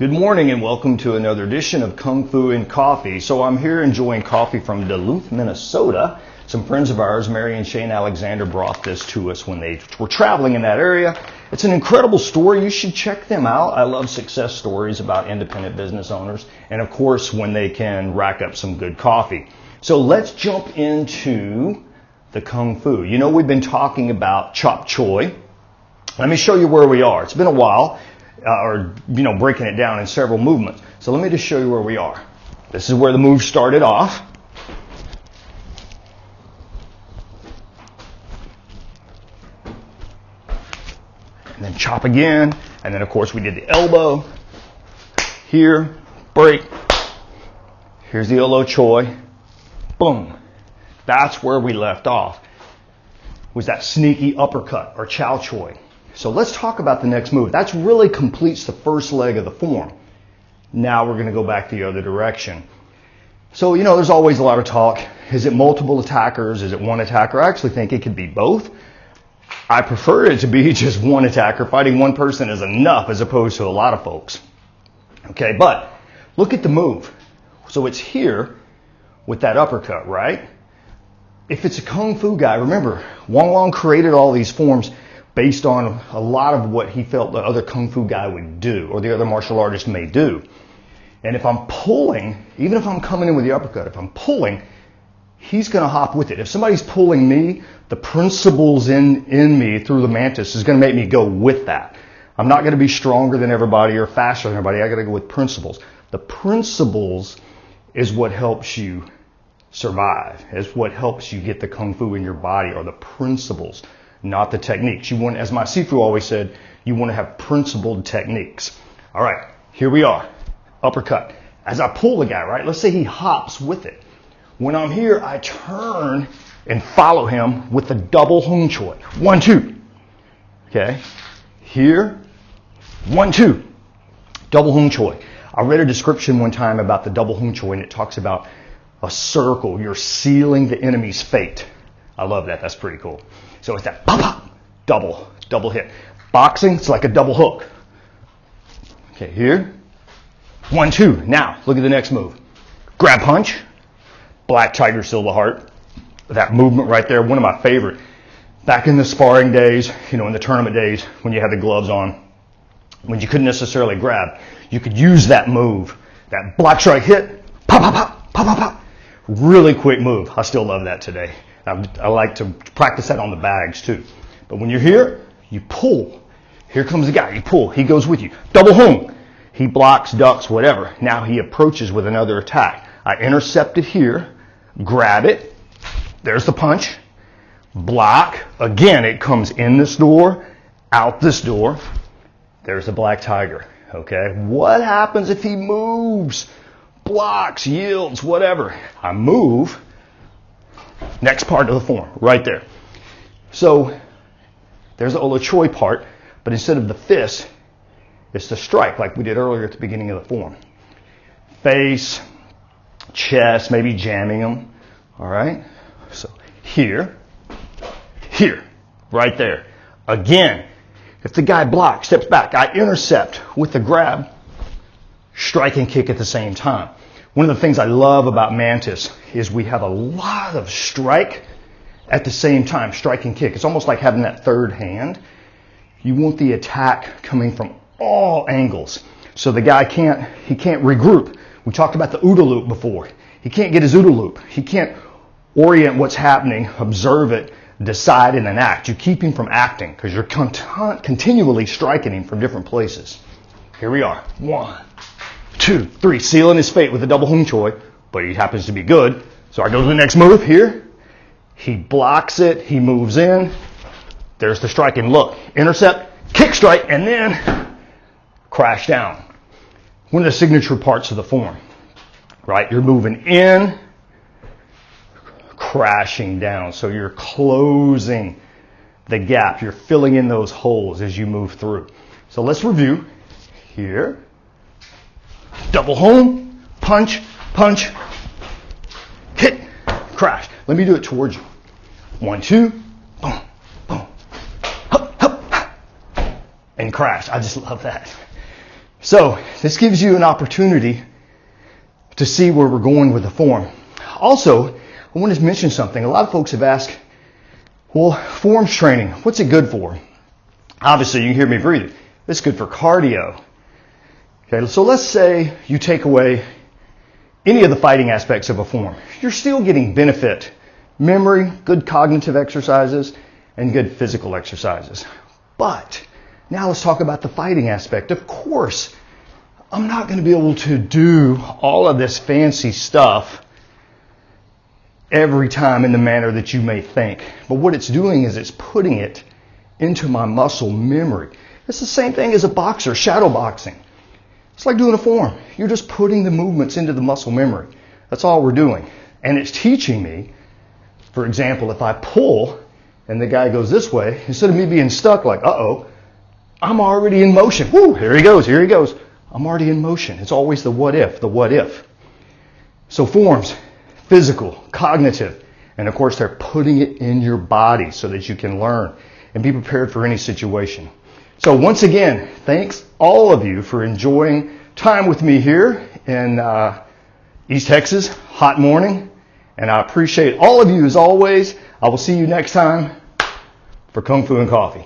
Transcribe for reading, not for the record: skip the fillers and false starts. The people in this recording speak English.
Good morning and welcome to another edition of Kung Fu and Coffee. So I'm here enjoying coffee from Duluth, Minnesota. Some friends of ours, Mary and Shane Alexander, brought this to us when they were traveling in that area. It's an incredible story. You should check them out. I love success stories about independent business owners and, of course, when they can rack up some good coffee. So let's jump into the Kung Fu. You know, we've been talking about Chop Choy. Let me show you where we are. It's been a while. Breaking it down in several movements. So let me just show you where we are. This is where the move started off. And then chop again. And then, of course, we did the elbow. Here, break. Here's the OODA Choy. Boom. That's where we left off. Was that sneaky uppercut or Chow Choy. So let's talk about the next move. That really completes the first leg of the form. Now we're going to go back the other direction. So, you know, there's always a lot of talk. Is it multiple attackers? Is it one attacker? I actually think it could be both. I prefer it to be just one attacker. Fighting one person is enough as opposed to a lot of folks. Okay, but look at the move. So it's here with that uppercut, right? If it's a Kung Fu guy, remember, Wong Long created all these forms based on a lot of what he felt the other Kung Fu guy would do, or the other martial artist may do. And if I'm pulling, even if I'm coming in with the uppercut, if I'm pulling, he's going to hop with it. If somebody's pulling me, the principles in me through the mantis is going to make me go with that. I'm not going to be stronger than everybody or faster than everybody. I got to go with principles. The principles is what helps you survive, is what helps you get the Kung Fu in your body, or the principles. Not the techniques. You want, as my Sifu always said, you want to have principled techniques. All right, here we are. Uppercut. As I pull the guy, right, let's say he hops with it. When I'm here, I turn and follow him with the double Hung Choy. 1, 2. Okay. Here. 1, 2. Double Hung Choy. I read a description one time about the double Hung Choy, and it talks about a circle. You're sealing the enemy's fate. I love that. That's pretty cool. So it's that pop, pop, double hit. Boxing, it's like a double hook. Okay, here. 1, 2. Now, look at the next move. Grab punch. Black Tiger Silver Heart. That movement right there, one of my favorite. Back in the sparring days, you know, in the tournament days, when you had the gloves on, when you couldn't necessarily grab, you could use that move. That black strike hit. Pop, pop, pop, pop, pop, pop. Really quick move. I still love that today. I like to practice that on the bags too. But when you're here, you pull. Here comes the guy. You pull. He goes with you. Double hung. He blocks, ducks, whatever. Now he approaches with another attack. I intercept it here. Grab it. There's the punch. Block. Again, it comes in this door, out this door. There's the black tiger. Okay. What happens if he moves, blocks, yields, whatever? I move. Next part of the form, right there. So there's the OODA Choy part, but instead of the fist, it's the strike like we did earlier at the beginning of the form. Face, chest, maybe jamming them. All right? So here, right there. Again, if the guy blocks, steps back, I intercept with the grab, strike and kick at the same time. One of the things I love about Mantis is we have a lot of strike at the same time, strike and kick. It's almost like having that third hand. You want the attack coming from all angles. So the guy can't regroup. We talked about the OODA loop before. He can't get his OODA loop. He can't orient what's happening, observe it, decide, and then act. You keep him from acting because you're continually striking him from different places. Here we are. 1, 2, 3, sealing his fate with a double Hung Choy, but he happens to be good. So I go to the next move here. He blocks it. He moves in. There's the strike and look. Intercept, kick strike, and then crash down. One of the signature parts of the form, right? You're moving in, crashing down. So you're closing the gap. You're filling in those holes as you move through. So let's review here. Double home, punch, punch, hit, crash. Let me do it towards you. 1, 2, boom, boom, hup, hup, and crash. I just love that. So this gives you an opportunity to see where we're going with the form. Also, I want to mention something. A lot of folks have asked, well, forms training, what's it good for? Obviously, you hear me breathing. It's good for cardio. Okay, so let's say you take away any of the fighting aspects of a form. You're still getting benefit. Memory, good cognitive exercises, and good physical exercises. But now let's talk about the fighting aspect. Of course, I'm not going to be able to do all of this fancy stuff every time in the manner that you may think. But what it's doing is it's putting it into my muscle memory. It's the same thing as a boxer, shadow boxing. It's like doing a form. You're just putting the movements into the muscle memory. That's all we're doing. And it's teaching me, for example, if I pull and the guy goes this way, instead of me being stuck like, uh-oh, I'm already in motion. Woo, here he goes, here he goes. I'm already in motion. It's always the what if, the what if. So forms, physical, cognitive, and of course they're putting it in your body so that you can learn and be prepared for any situation. So once again, thanks all of you for enjoying time with me here in East Texas, hot morning, and I appreciate all of you as always. I will see you next time for Kung Fu and Coffee.